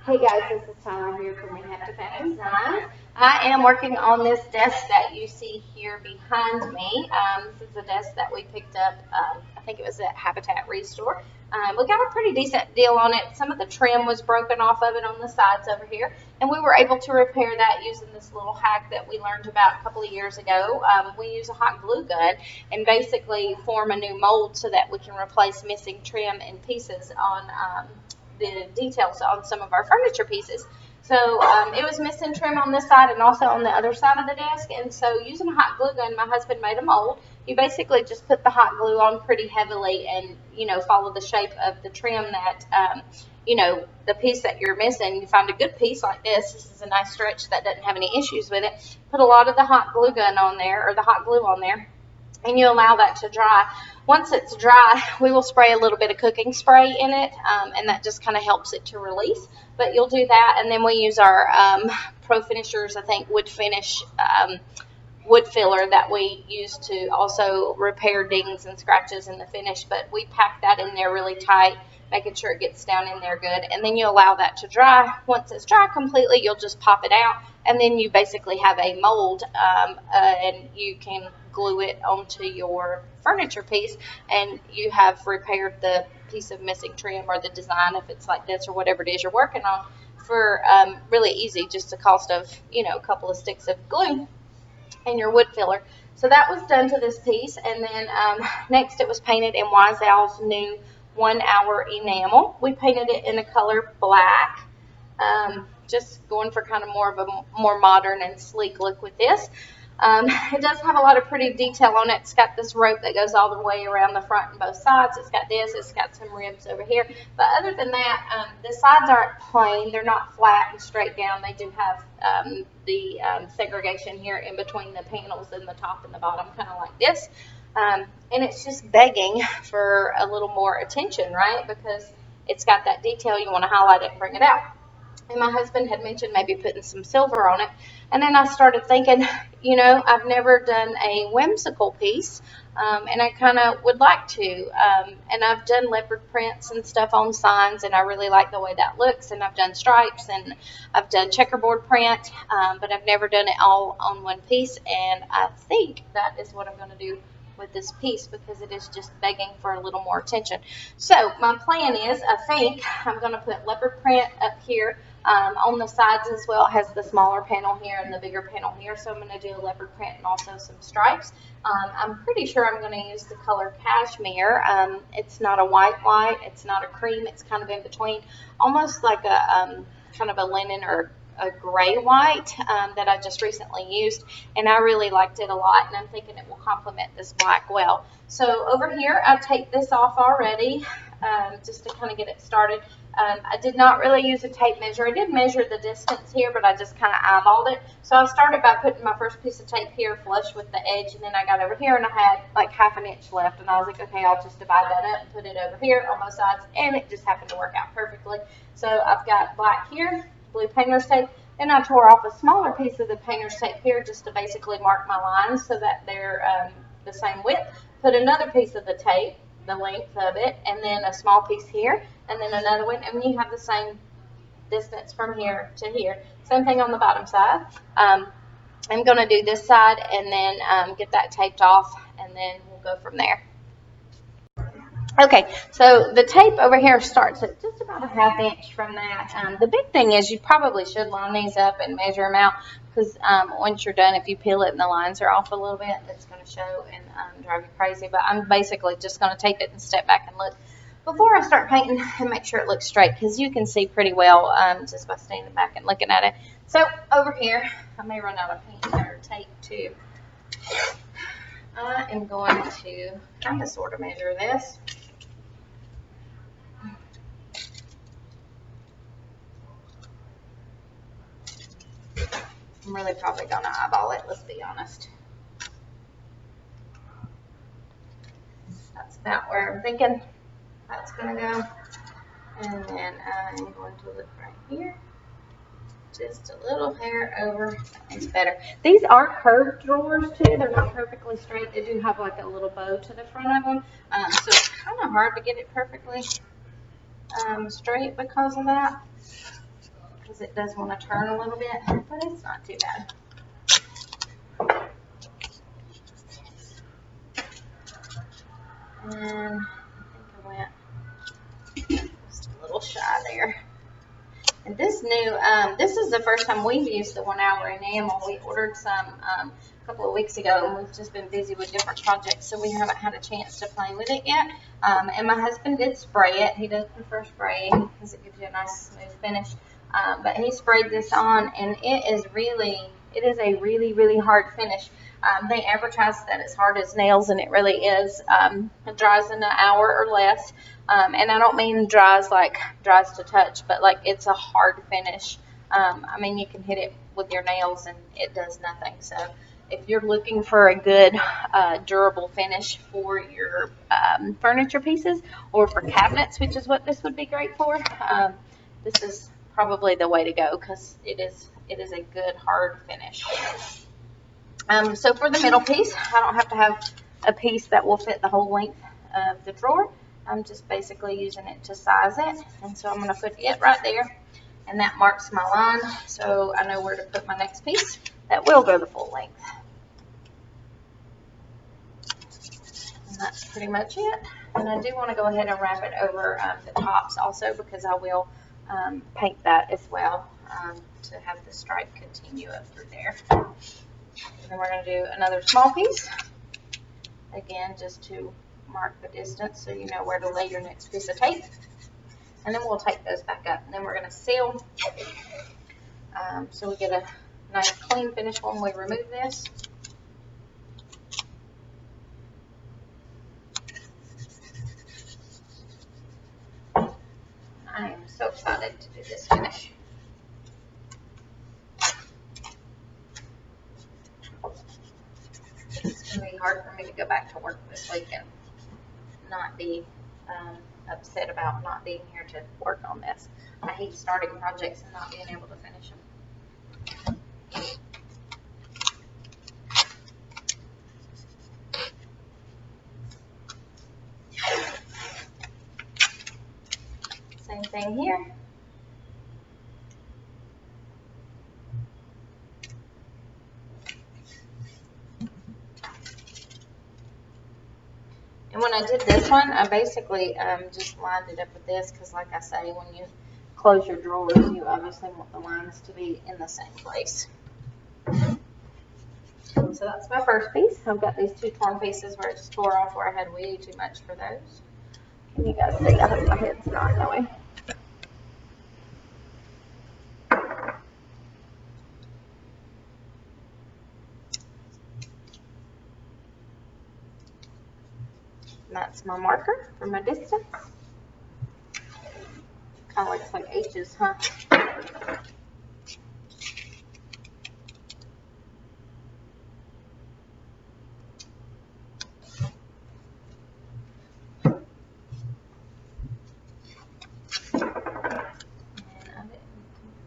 Hey guys, this is Tyler here from Rehab to Fab Designs. I am working on this desk that you see here behind me. This is a desk that we picked up, I think it was at Habitat Restore. We got a pretty decent deal on it. Some of the trim was broken off of it on the sides over here, and we were able to repair that using this little hack that we learned about a couple of years ago. We use a hot glue gun and basically form a new mold so that we can replace missing trim and pieces on the details on some of our furniture pieces. So it was missing trim on this side and also on the other side of the desk, and so using a hot glue gun, my husband made a mold. You basically just put the hot glue on pretty heavily and, follow the shape of the trim that, the piece that you're missing. You find a good piece like this. This is a nice stretch that doesn't have any issues with it. Put a lot of the hot glue gun on there, or the hot glue on there, and you allow that to dry. Once it's dry, we will spray a little bit of cooking spray in it, and that just kind of helps it to release. But you'll do that, and then we use our Pro Finishers, I think, wood finish wood filler that we use to also repair dings and scratches in the finish. But we pack that in there really tight, making sure it gets down in there good, and then you allow that to dry. Once it's dry completely, you'll just pop it out, and then you basically have a mold, and you can glue it onto your furniture piece, and you have repaired the piece of missing trim or the design, if it's like this or whatever it is you're working on, for really easy, just the cost of a couple of sticks of glue and your wood filler. So that was done to this piece, and then next it was painted in Wiseau's new 1 hour enamel. We painted it in the color black, just going for kind of more of a more modern and sleek look with this. It does have a lot of pretty detail on it. It's got this rope that goes all the way around the front and both sides. It's got this. It's got some ribs over here. But other than that, the sides aren't plain. They're not flat and straight down. They do have the segregation here in between the panels in the top and the bottom, kind of like this. And it's just begging for a little more attention, right? Because it's got that detail. You want to highlight it and bring it out. And my husband had mentioned maybe putting some silver on it. And then I started thinking, I've never done a whimsical piece, and I kind of would like to. And I've done leopard prints and stuff on signs, and I really like the way that looks. And I've done stripes, and I've done checkerboard print, but I've never done it all on one piece. And I think that is what I'm going to do with this piece, because it is just begging for a little more attention. So my plan is, I think I'm going to put leopard print up here. On the sides as well. It has the smaller panel here and the bigger panel here, so I'm going to do a leopard print and also some stripes. I'm pretty sure I'm going to use the color Kashmir. It's not a white, it's not a cream, it's kind of in between, almost like a kind of a linen or a gray white that I just recently used, and I really liked it a lot, and I'm thinking it will complement this black well. So over here, I take this off already, just to kind of get it started. I did not really use a tape measure. I did measure the distance here, but I just kind of eyeballed it. So I started by putting my first piece of tape here flush with the edge, and then I got over here and I had like ½ an inch left, and I was like, okay, I'll just divide that up and put it over here on both sides, and it just happened to work out perfectly. So I've got black here, blue painter's tape, and I tore off a smaller piece of the painter's tape here just to basically mark my lines so that they're the same width. Put another piece of the tape, the length of it, and then a small piece here, and then another one, and you have the same distance from here to here. Same thing on the bottom side. I'm going to do this side and then get that taped off, and then we'll go from there. Okay, so the tape over here starts at just about a ½ inch from that. The big thing is you probably should line these up and measure them out, because once you're done, if you peel it and the lines are off a little bit, it's going to show and drive you crazy. But I'm basically just going to tape it and step back and look before I start painting and make sure it looks straight, because you can see pretty well just by standing back and looking at it. So over here, I may run out of paint or tape too. I am going to kind of sort of measure this. I'm really probably going to eyeball it, let's be honest. That's about where I'm thinking that's going to go. And then I'm going to look right here. Just a little hair over. It's better. These are curved drawers too. They're not perfectly straight. They do have like a little bow to the front of them. So it's kind of hard to get it perfectly straight because of that. because it does want to turn a little bit, but it's not too bad. And I think I went just a little shy there. And this new, this is the first time we've used the 1 hour enamel. We ordered some a couple of weeks ago, and we've just been busy with different projects, so we haven't had a chance to play with it yet. And my husband did spray it. He does prefer spraying because it gives you a nice smooth finish. But he sprayed this on, and it is a really hard finish. They advertise that it's hard as nails, and it really is. It dries in an hour or less. And I don't mean dries like dries to touch, but like it's a hard finish. I mean, you can hit it with your nails and it does nothing. So if you're looking for a good durable finish for your furniture pieces or for cabinets, which is what this would be great for, this is probably the way to go because it is a good hard finish. So for the middle piece, I don't have to have a piece that will fit the whole length of the drawer. I'm just basically using it to size it. And so I'm going to put it right there. And that marks my line, so I know where to put my next piece that will go the full length. And that's pretty much it. And I do want to go ahead and wrap it over the tops also because I will paint that as well to have the stripe continue up through there. And then we're going to do another small piece, again, just to mark the distance so you know where to lay your next piece of tape. And then we'll take those back up. And then we're going to seal so we get a nice clean finish when we remove this. I am so excited to do this finish. It's going to be hard for me to go back to work this week and not be upset about not being here to work on this. I hate starting projects and not being able to finish them. Same thing here. And when I did this one, I basically just lined it up with this because, like I say, when you close your drawers, you obviously want the lines to be in the same place. So that's my first piece. I've got these two torn pieces where I just tore off where I had way too much for those. Can you guys see? I hope my head's not in the way. And that's my marker for my distance. Kind of looks like H's, huh?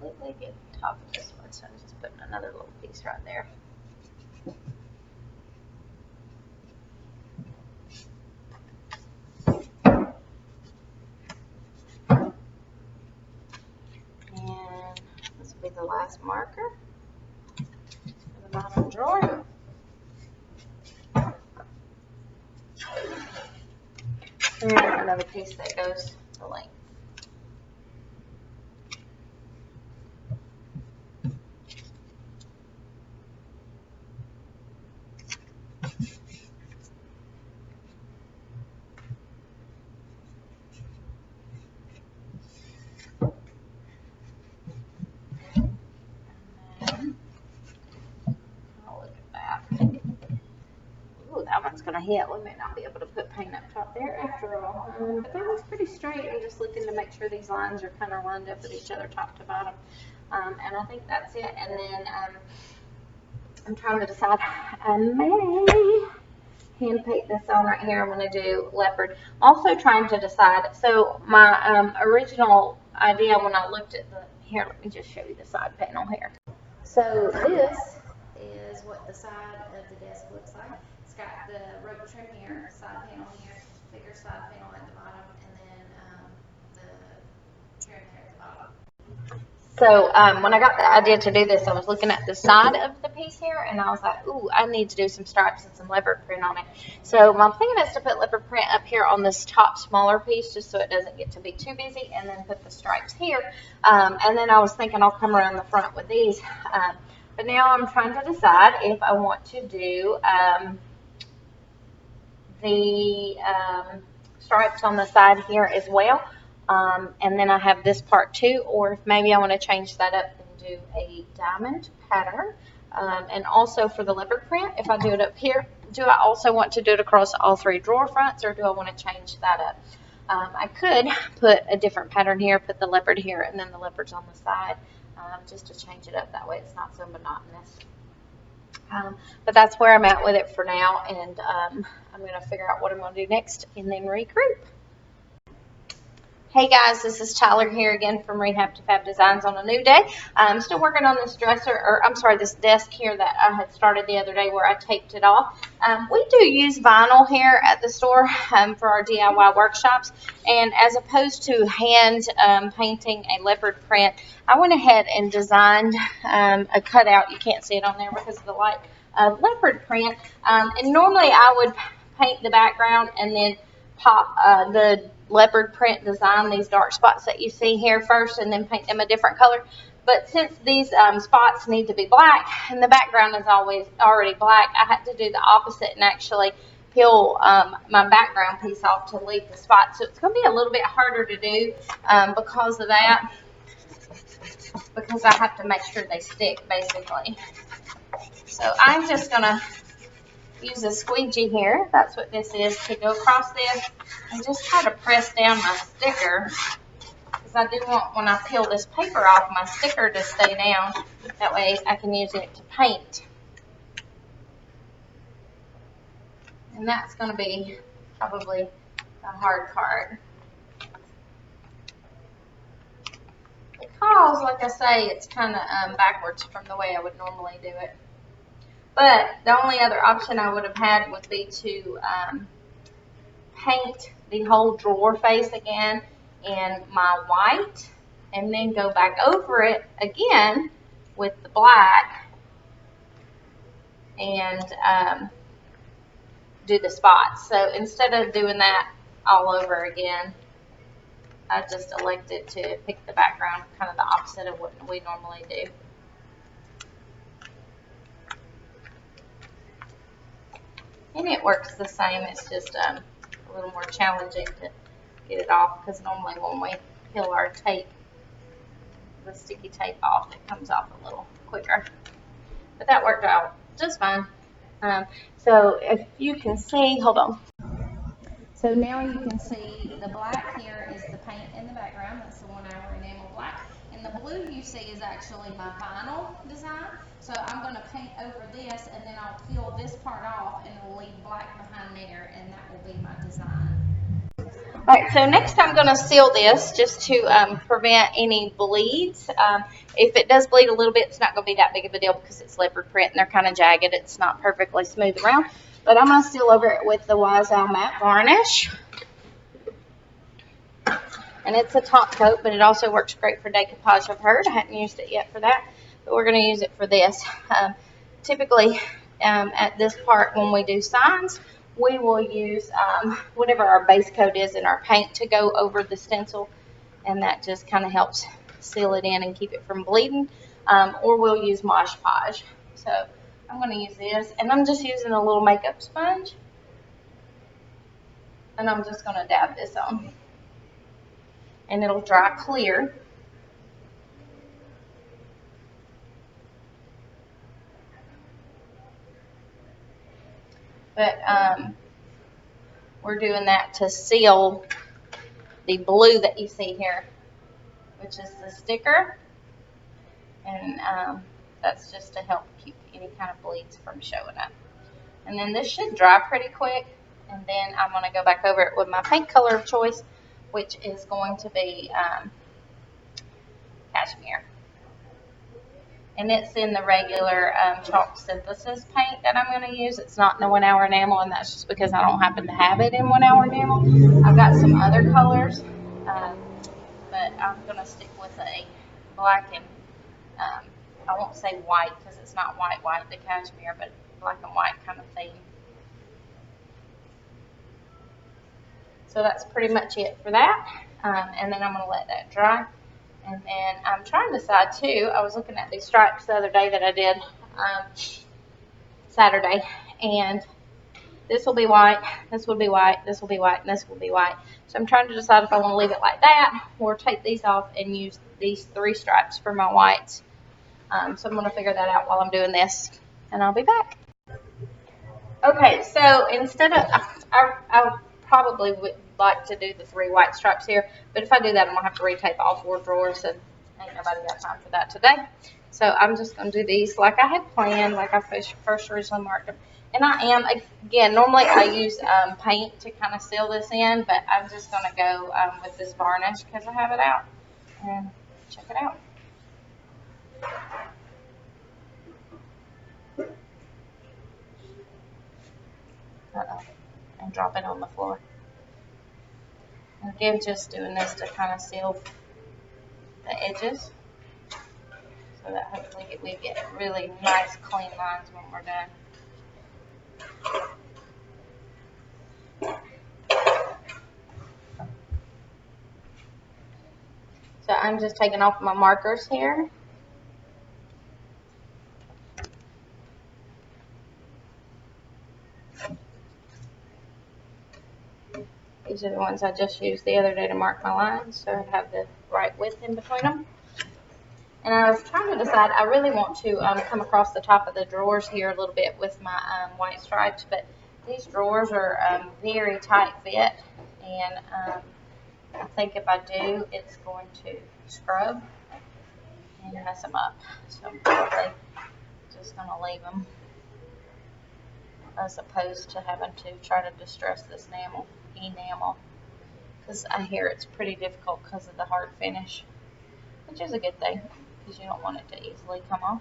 Completely get the top of this one, so I'm just putting another little piece right there. And this will be the last marker for the bottom drawer. And another piece that goes the length. That one's going to hit. We may not be able to put paint up top there after all. But that one's pretty straight. I'm just looking to make sure these lines are kind of lined up with each other top to bottom. And I think that's it. And then I'm trying to decide. I may hand paint this on right here. I'm going to do leopard. I'm also trying to decide. So my original idea when I looked at here, let me just show you the side panel here. So this is what the side of the desk looks like. It's got the rope trim here, side panel here, bigger side panel at the bottom, and then the trim here at the bottom. So when I got the idea to do this, I was looking at the side of the piece here, and I was like, ooh, I need to do some stripes and some leopard print on it. So my plan is to put leopard print up here on this top smaller piece, just so it doesn't get to be too busy, and then put the stripes here. And then I was thinking I'll come around the front with these. But now I'm trying to decide if I want to do the stripes on the side here as well. And then I have this part too, or if maybe I want to change that up and do a diamond pattern. And also for the leopard print, if I do it up here, do I also want to do it across all three drawer fronts, or do I want to change that up? I could put a different pattern here, put the leopard here, and then the leopards on the side, just to change it up. That way it's not so monotonous. But that's where I'm at with it for now, and I'm going to figure out what I'm going to do next and then regroup. Hey guys, this is Tyler here again from Rehab to Fab Designs on a new day. I'm still working on this this desk here that I had started the other day where I taped it off. We do use vinyl here at the store for our DIY workshops, and as opposed to hand painting a leopard print, I went ahead and designed a cutout. You can't see it on there because of the light. Leopard print, and normally I would paint the background and then pop the leopard print design, these dark spots that you see here first, and then paint them a different color. But since these spots need to be black and the background is already black, I had to do the opposite and actually peel my background piece off to leave the spots. So it's going to be a little bit harder to do because of that, because I have to make sure they stick basically. So I'm just going to use a squeegee here, that's what this is, to go across this and just try to press down my sticker, because I do want, when I peel this paper off, my sticker to stay down. That way I can use it to paint. And that's going to be probably the hard part, because like I say, it's kind of backwards from the way I would normally do it. But the only other option I would have had would be to paint the whole drawer face again in my white, and then go back over it again with the black, and do the spots. So instead of doing that all over again, I just elected to pick the background, kind of the opposite of what we normally do. And it works the same, it's just a little more challenging to get it off, because normally when we peel our tape, the sticky tape off, it comes off a little quicker. But that worked out just fine. So if you can see, hold on. So now you can see the black here is the paint in the background, that's the 1 hour enamel black. And the blue you see is actually my vinyl design. So I'm going to paint over this, and then I'll peel this part off, and it'll leave black behind there, and that will be my design. Alright, so next I'm going to seal this just to prevent any bleeds. If it does bleed a little bit, it's not going to be that big of a deal because it's leopard print and they're kind of jagged. It's not perfectly smooth around. But I'm going to seal over it with the Xoxo matte varnish. And it's a top coat, but it also works great for decoupage, I've heard. I hadn't used it yet for that, but we're going to use it for this. Typically, at this part when we do signs, we will use whatever our base coat is in our paint to go over the stencil, and that just kind of helps seal it in and keep it from bleeding. Or we'll use Mod Podge. So I'm going to use this, and I'm just using a little makeup sponge, and I'm just going to dab this on. And it'll dry clear. But we're doing that to seal the blue that you see here, which is the sticker. And that's just to help keep any kind of bleeds from showing up. And then this should dry pretty quick. And then I'm going to go back over it with my paint color of choice, which is going to be Kashmir. And it's in the regular chalk synthesis paint that I'm going to use. It's not in the 1 hour enamel, and that's just because I don't happen to have it in 1 hour enamel. I've got some other colors, but I'm going to stick with a black and, I won't say white because it's not white, the cashmere, but black and white kind of theme. So that's pretty much it for that. And then I'm going to let that dry. And then I'm trying to decide too, I was looking at these stripes the other day that I did Saturday, and this will be white, this will be white, this will be white, and this will be white. So I'm trying to decide if I want to leave it like that or take these off and use these 3 stripes for my whites. So I'm going to figure that out while I'm doing this, and I'll be back. Okay, so instead of, I probably would like to do the 3 white stripes here, but if I do that, I'm going to have to retape all 4 drawers, and ain't nobody got time for that today. So I'm just going to do these like I had planned, like I first originally marked them. And I am, again, normally I use paint to kind of seal this in, but I'm just going to go with this varnish because I have it out. And check it out. Uh-oh. And drop it on the floor. Again, just doing this to kind of seal the edges so that hopefully we get really nice clean lines when we're done. So I'm just taking off my markers here. These are the ones I just used the other day to mark my lines, so I have the right width in between them. And I was trying to decide, I really want to come across the top of the drawers here a little bit with my white stripes, but these drawers are very tight fit, and I think if I do, it's going to scrub and mess them up. So I'm probably just going to leave them as opposed to having to try to distress this enamel, because I hear it's pretty difficult because of the hard finish, which is a good thing because you don't want it to easily come off.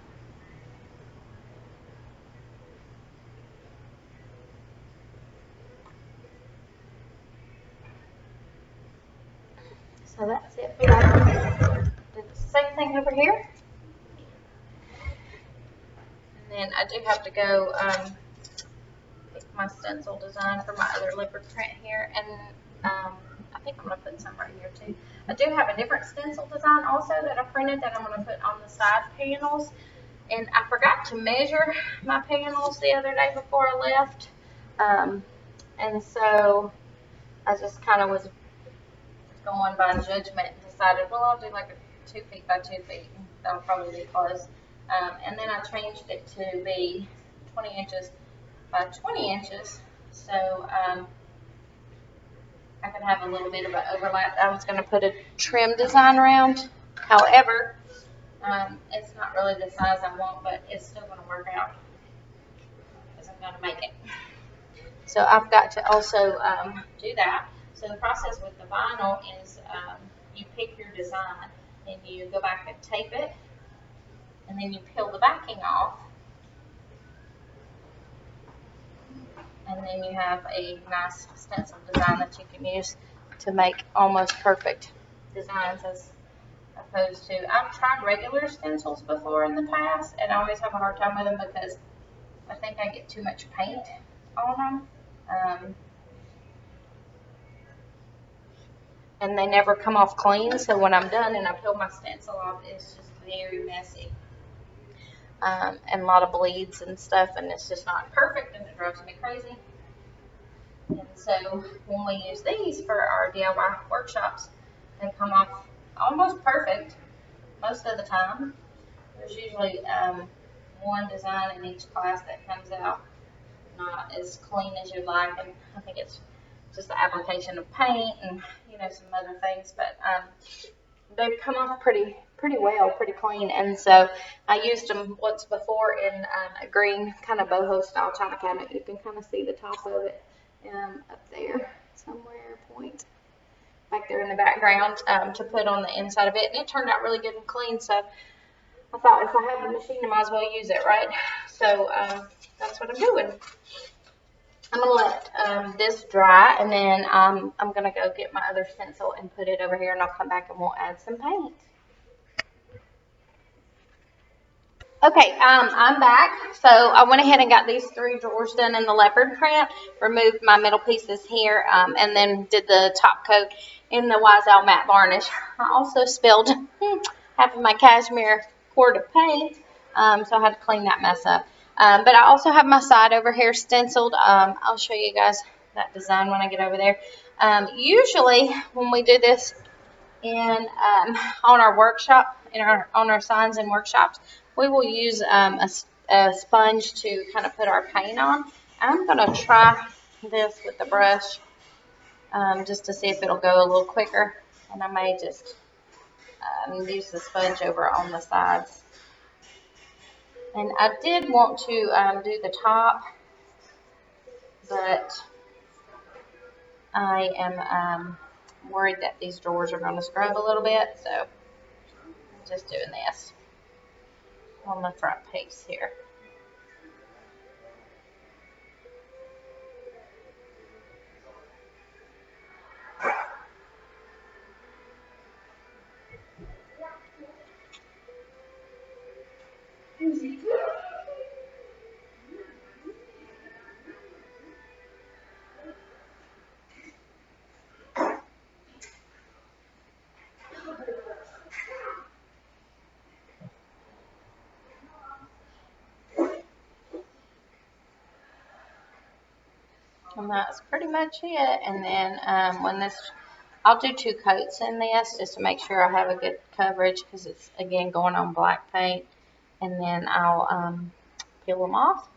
So that's it for that. Do the same thing over here. And then I do have to go pick my stencil design for my other leopard print here, and I think I'm going to put some right here too. I do have a different stencil design also that I printed that I'm going to put on the side panels, and I forgot to measure my panels the other day before I left, and so I just kind of was going by judgment and decided, well, I'll do like a 2 feet by 2 feet. That'll probably be close. And then I changed it to be 20 inches by 20 inches, so I could have a little bit of an overlap. I was going to put a trim design around. However, it's not really the size I want, but it's still going to work out because I'm going to make it. So I've got to also do that. So the process with the vinyl is you pick your design and you go back and tape it, and then you peel the backing off, and then you have a nice stencil design that you can use to make almost perfect designs, as opposed to, I've tried regular stencils before in the past, and I always have a hard time with them because I think I get too much paint on them. And they never come off clean, so when I'm done and I peel my stencil off, it's just very messy. And a lot of bleeds and stuff, and it's just not perfect, and it drives me crazy. And so when we use these for our DIY workshops, they come off almost perfect most of the time. There's usually one design in each class that comes out not as clean as you'd like, and I think it's just the application of paint and some other things, but they come off pretty well, pretty clean. And so I used them once before in a green kind of boho style china cabinet. You can kind of see the top of it up there somewhere, point back there in the background, to put on the inside of it, and it turned out really good and clean. So I thought, if I have the machine, I might as well use it, right? So that's what I'm doing. I'm going to let this dry, and then I'm going to go get my other stencil and put it over here, and I'll come back and we'll add some paint. Okay, I'm back. So I went ahead and got these 3 drawers done in the leopard print, removed my middle pieces here, and then did the top coat in the Wise Owl matte varnish. I also spilled half of my cashmere quart of paint, so I had to clean that mess up. But I also have my side over here stenciled. I'll show you guys that design when I get over there. Usually when we do this on our workshop, on our signs and workshops, we will use a sponge to kind of put our paint on. I'm going to try this with the brush just to see if it'll go a little quicker, and I may just use the sponge over on the sides. And I did want to do the top, but I am worried that these drawers are going to scrub a little bit, so I'm just doing this on the front piece here. And that's pretty much it. And then I'll do 2 coats in this just to make sure I have a good coverage because it's, again, going on black paint. And then I'll peel them off.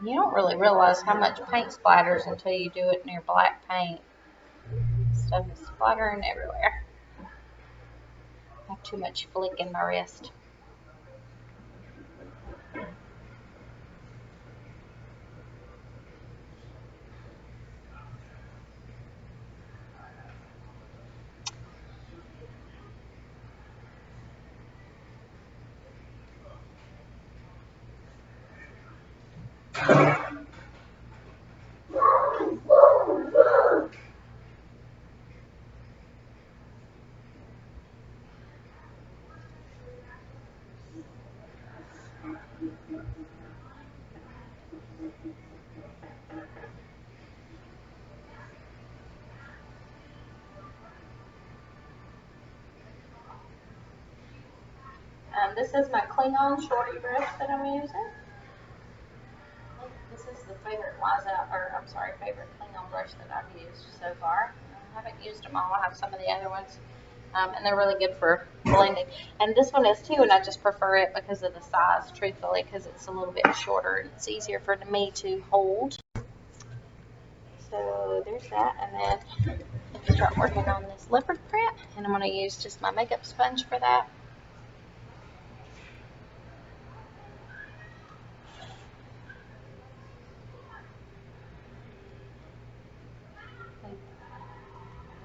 You don't really realize how much paint splatters until you do it near black paint. Stuff is splattering everywhere. I have too much flick in my wrist. This is my Klingon shorty brush that I'm using. This is the favorite favorite Klingon brush that I've used so far. I haven't used them all. I have some of the other ones, and they're really good for blending. And this one is too, and I just prefer it because of the size, truthfully, because it's a little bit shorter and it's easier for me to hold. So there's that, and then start working on this leopard print, and I'm going to use just my makeup sponge for that.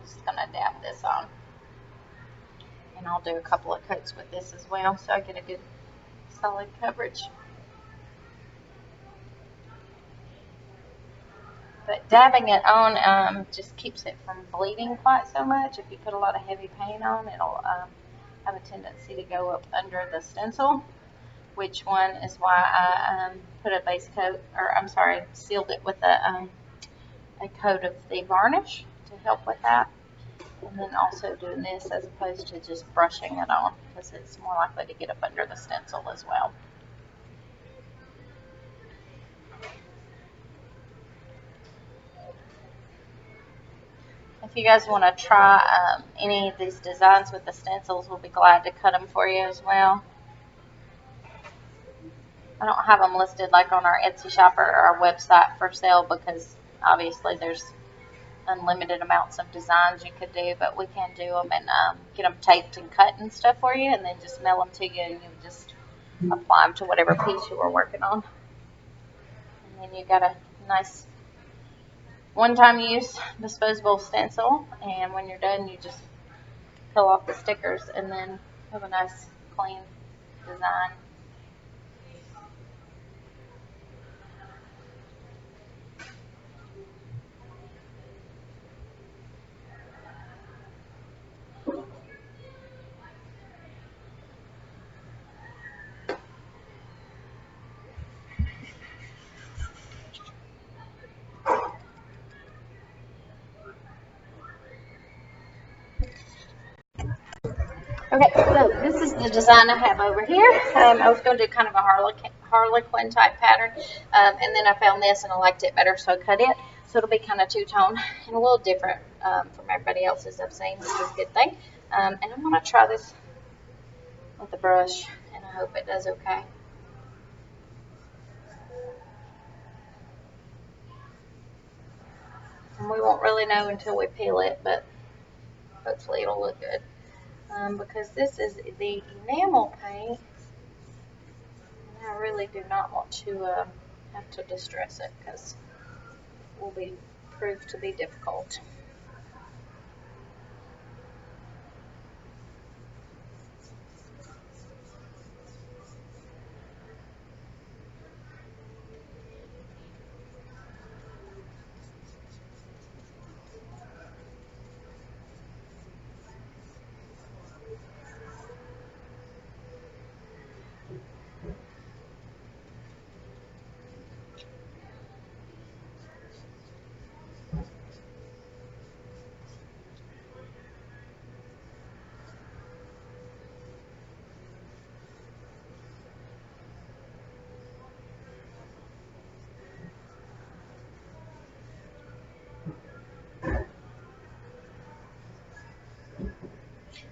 Just going to dab this on. And I'll do a couple of coats with this as well so I get a good solid coverage. But dabbing it on just keeps it from bleeding quite so much. If you put a lot of heavy paint on, it'll have a tendency to go up under the stencil, which one is why I put a base coat, sealed it with a coat of the varnish to help with that. And then also doing this as opposed to just brushing it on because it's more likely to get up under the stencil as well. If you guys want to try any of these designs with the stencils, we'll be glad to cut them for you as well. I don't have them listed like on our Etsy shop or our website for sale because obviously there's unlimited amounts of designs you could do, but we can do them and get them taped and cut and stuff for you, and then just mail them to you, and you just apply them to whatever piece you were working on. And then you got a nice one-time use disposable stencil, and when you're done, you just peel off the stickers and then have a nice clean design. Okay, so this is the design I have over here. I was going to do kind of a harlequin type pattern, and then I found this and I liked it better, so I cut it. So it'll be kind of two-tone and a little different from everybody else's I've seen, which is a good thing. And I'm going to try this with the brush, and I hope it does okay. And we won't really know until we peel it, but hopefully it'll look good. Because this is the enamel paint, and I really do not want to have to distress it because it will be proved to be difficult.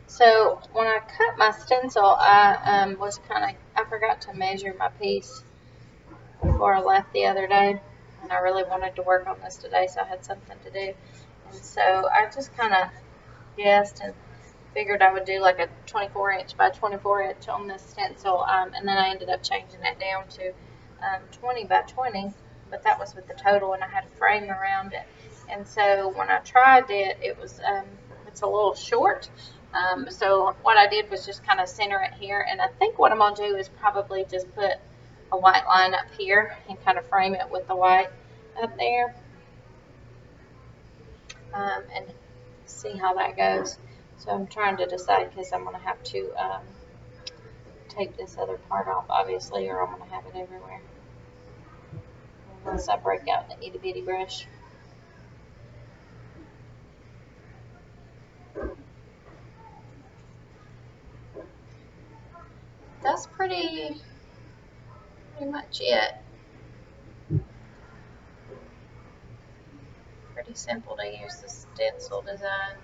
So when I cut my stencil, I forgot to measure my piece before I left the other day, and I really wanted to work on this today, so I had something to do. And so I just kind of guessed and figured I would do like a 24 inch by 24 inch on this stencil, and then I ended up changing that down to 20 by 20, but that was with the total, and I had a frame around it. And so when I tried it, it was it's a little short. So what I did was just kind of center it here, and I think what I'm going to do is probably just put a white line up here and kind of frame it with the white up there, and see how that goes. So I'm trying to decide because I'm going to have to take this other part off, obviously, or I'm going to have it everywhere unless I break out the itty bitty brush. That's pretty much it. Pretty simple to use the stencil design.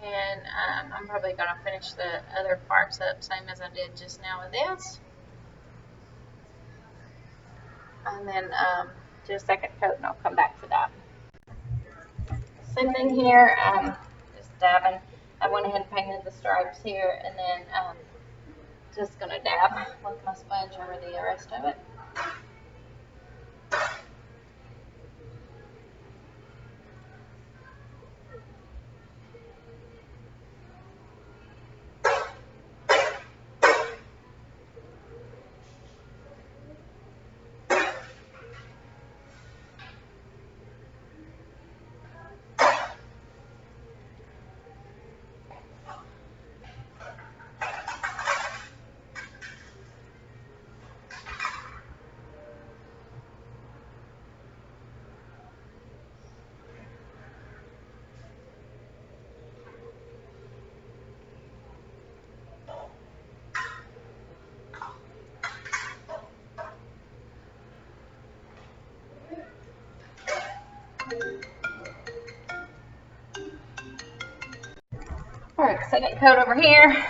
And I'm probably going to finish the other parts up same as I did just now with this. And then do a second coat, and I'll come back to that. Same thing here, just dabbing. I went ahead and painted the stripes here, and then just going to dab with my sponge over the rest of it. All right, second coat over here.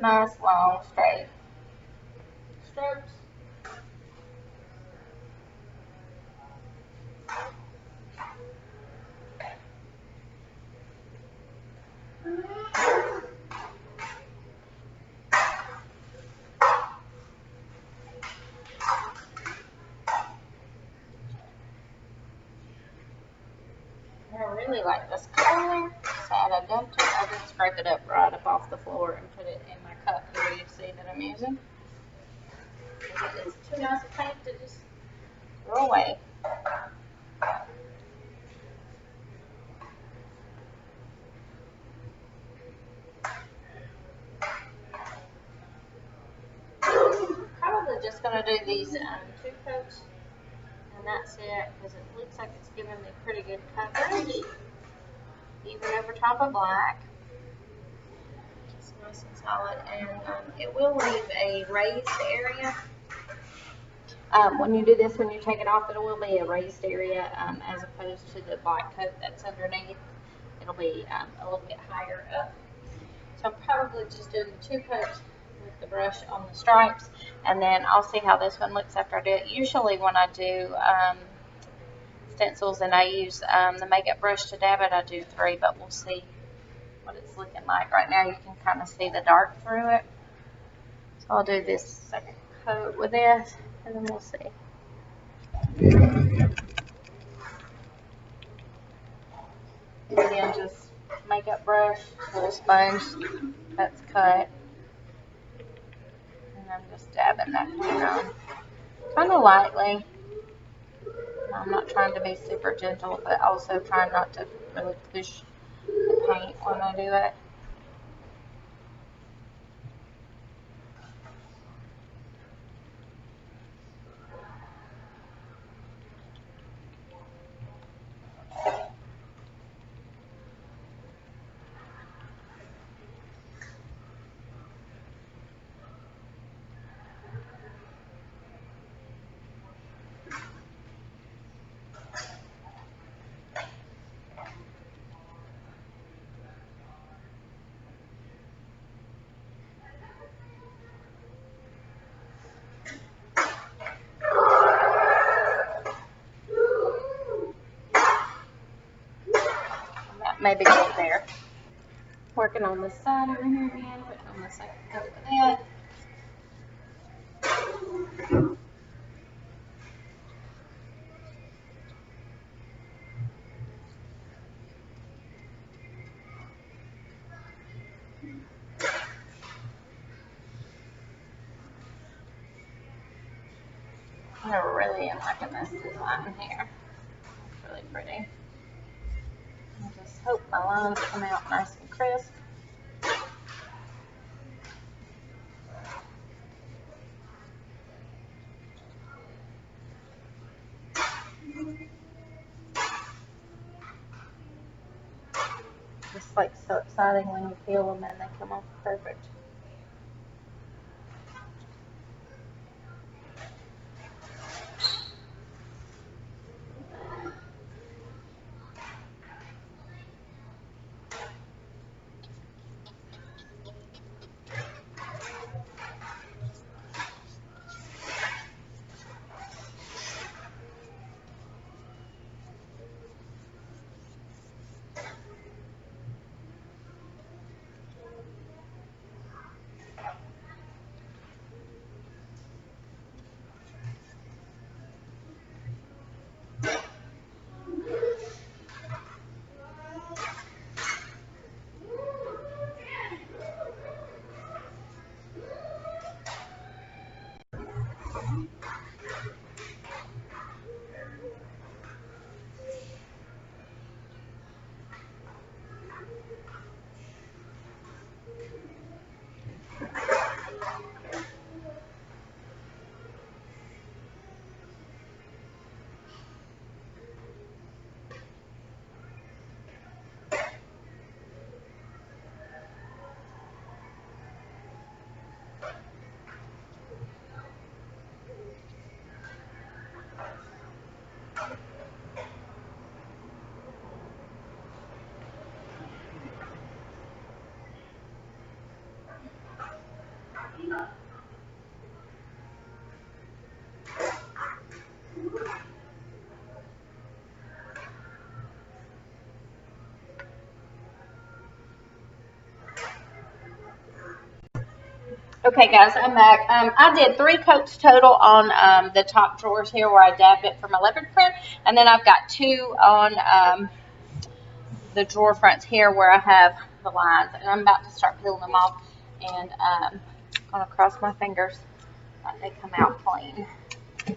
Nice long straight strokes. I really like this color, so I dumped it. I did scrape it up right up off the floor and put it in my cup here. You see that I'm using. It's too nice of paint to just throw away. Probably just gonna do these 2 coats, and that's it, because it looks like it's giving me pretty good coverage, even over top of black. It's nice and solid, and it will leave a raised area. When you do this, when you take it off, it will be a raised area as opposed to the black coat that's underneath. It'll be a little bit higher up. So I'm probably just doing the 2 coats with the brush on the stripes, and then I'll see how this one looks after I do it. Usually when I do stencils and I use the makeup brush to dab it, I do 3, but we'll see what it's looking like. Right now you can kind of see the dark through it. So I'll do this second coat with this, and then we'll see. Again, just makeup brush, little sponge that's cut, and I'm just dabbing that paint on kind of lightly. I'm not trying to be super gentle, but also trying not to really push the paint when I do it. Maybe good there. Working on this side over here again, putting on the second coat of that. I really am liking this design here. It's really pretty. I just hope my lines come out nice and crisp. It's like so exciting when you peel them and they come off perfect. Okay, guys, I'm back. I did 3 coats total on the top drawers here where I dabbed it for my leopard print, and then I've got 2 on the drawer fronts here where I have the lines, and I'm about to start peeling them off, and I'm going to cross my fingers that they come out clean, because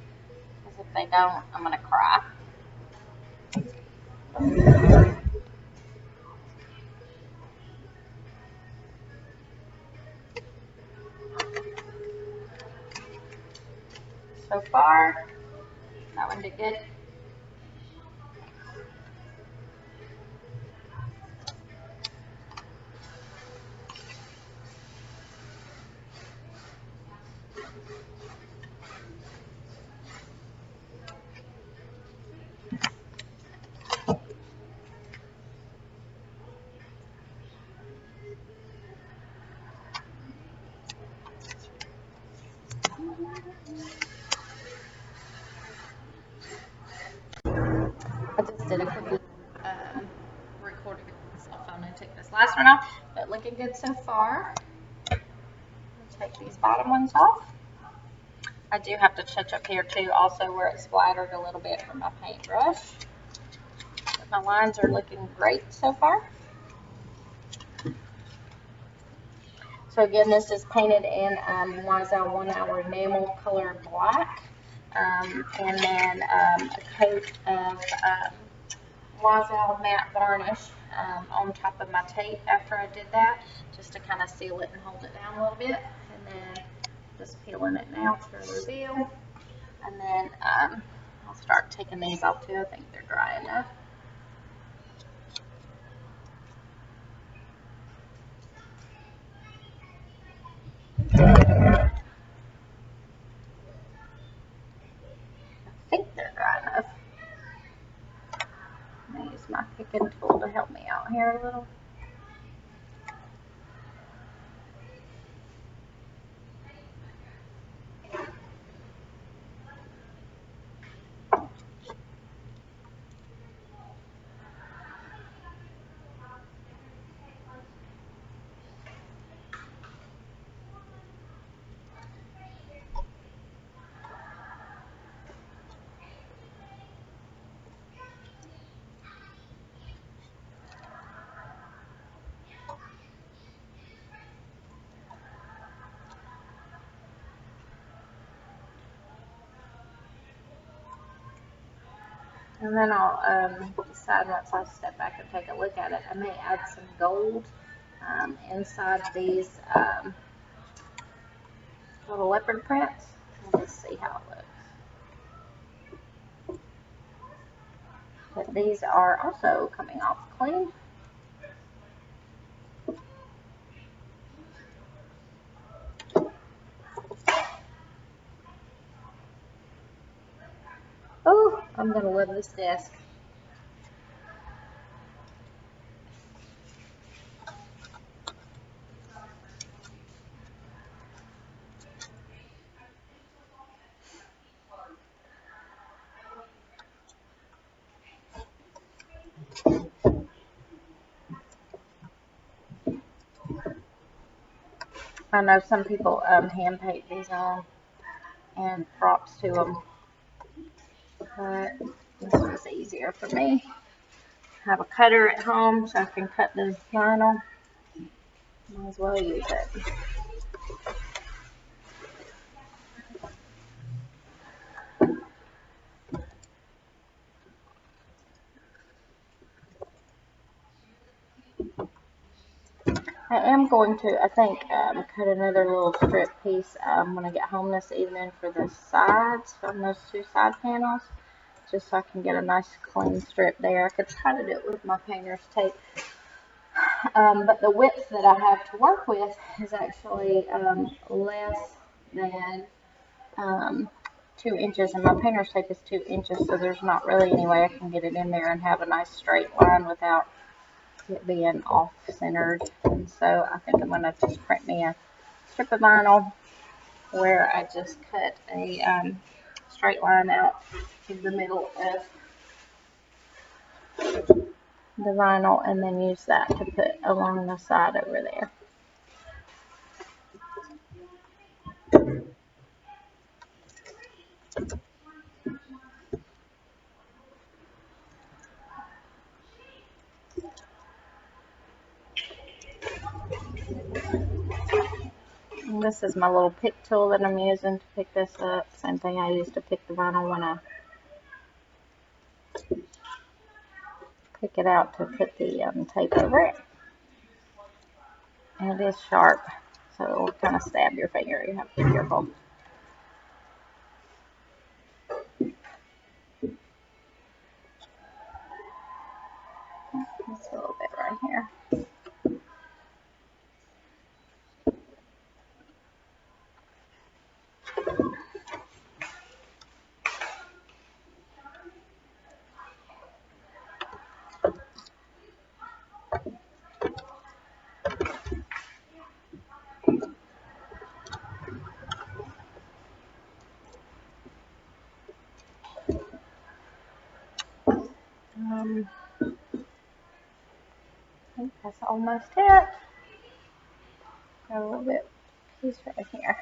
if they don't, I'm going to cry. So far, that one did good. I just did a quick recording with my cell phone and took this last one off, but looking good so far. I'll take these bottom ones off. I do have to touch up here too, also where it splattered a little bit from my paintbrush. But my lines are looking great so far. So again, this is painted in whimsical 1 Hour Enamel color black, and then a coat of whimsical matte varnish on top of my tape after I did that, just to kind of seal it and hold it down a little bit. And then just peeling it now to reveal. And then I'll start taking these off too. I think they're dry enough. I think they're dry enough. I'm going to use my picking tool to help me out here a little. And then I'll decide once I step back and take a look at it. I may add some gold inside these little leopard prints. We'll just see how it looks. But these are also coming off clean. I'm gonna love this desk. I know some people hand paint these on, and props to them, but this was easier for me. I have a cutter at home so I can cut the vinyl. Might as well use it. I am going to, I think, cut another little strip piece when I get home this evening for the sides, from those two side panels, just so I can get a nice clean strip there. I could try to do it with my painter's tape, but the width that I have to work with is actually less than 2 inches, and my painter's tape is 2 inches, so there's not really any way I can get it in there and have a nice straight line without it being off-centered. And so I think I'm going to just print me a strip of vinyl where I just cut a straight line out in the middle of the vinyl, and then use that to put along the side over there. And this is my little pick tool that I'm using to pick this up. Same thing I use to pick the vinyl when I pick it out to put the tape over it. And it is sharp, so it will kind of stab your finger. You have to be careful. Just a little bit right here. I think that's almost it. Got a little bit piece right here.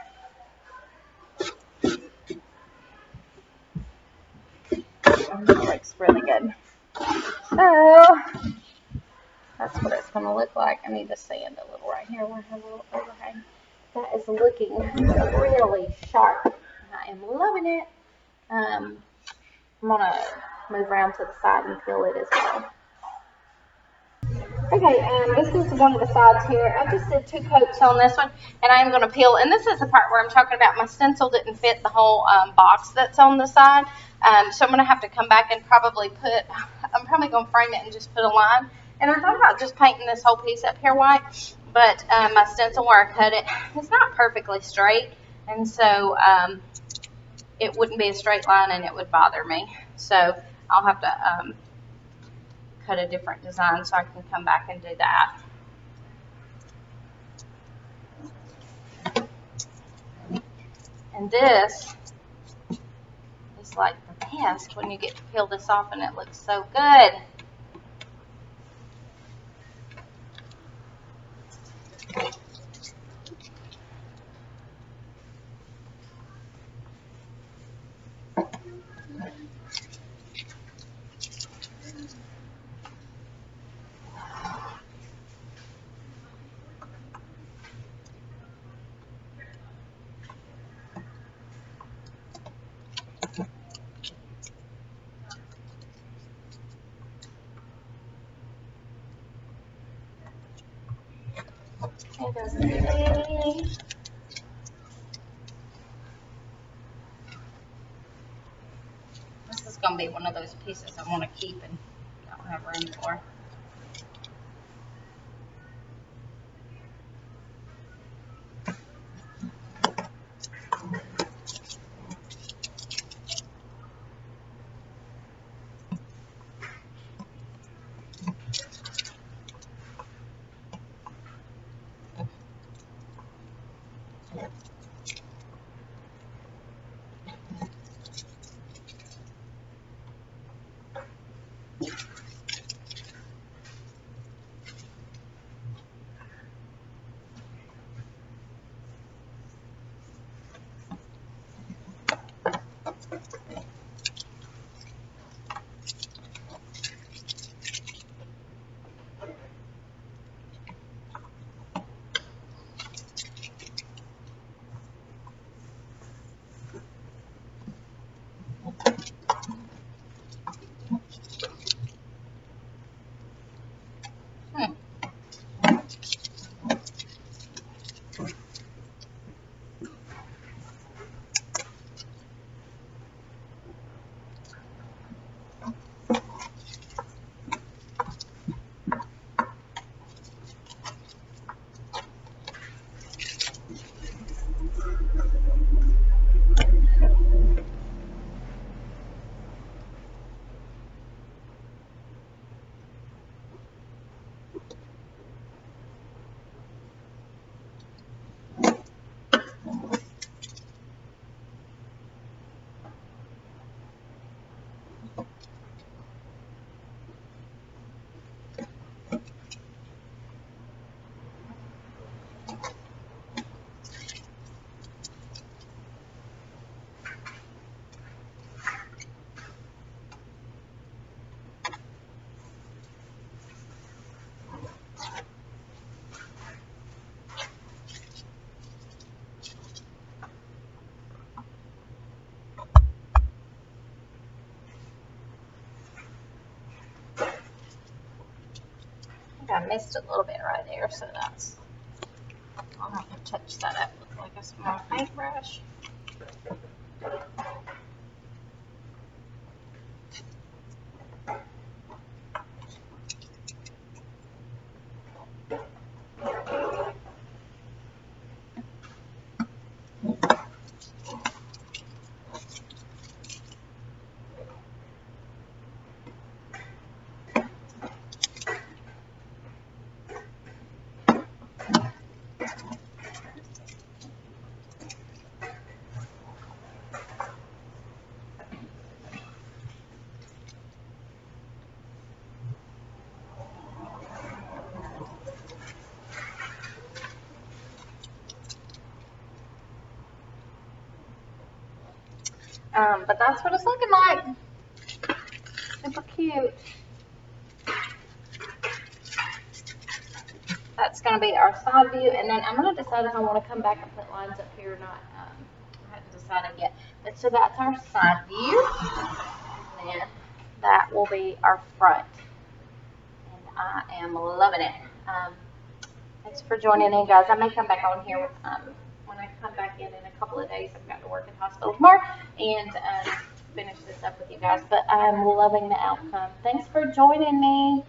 And this looks really good. So that's what it's going to look like. I need to sand a little right here where I have a little overhang. That is looking really sharp. I am loving it. I'm going to move around to the side and peel it as well. Okay, this is one of the sides here. I just did 2 coats on this one, and I'm going to peel. And this is the part where I'm talking about my stencil didn't fit the whole box that's on the side. So I'm going to have to come back and probably I'm probably going to frame it and just put a line. And I thought about just painting this whole piece up here white, but my stencil where I cut it, it's not perfectly straight. And so it wouldn't be a straight line and it would bother me. So I'll have to cut a different design so I can come back and do that. And this is like the best when you get to peel this off and it looks so good. This is going to be one of those pieces I want to keep and don't have room for. I missed a little bit right there, so that's, I'll have to touch that up with like a small paintbrush. But that's what it's looking like. Super cute. That's going to be our side view, and then I'm going to decide if I want to come back and put lines up here or not. I haven't decided yet. But so that's our side view, and then that will be our front. And I am loving it. Thanks for joining in, guys. I may come back on here when I come back in a couple of days. I've got to work in hospital tomorrow and finish this up with you guys. But I'm loving the outcome. Thanks for joining me.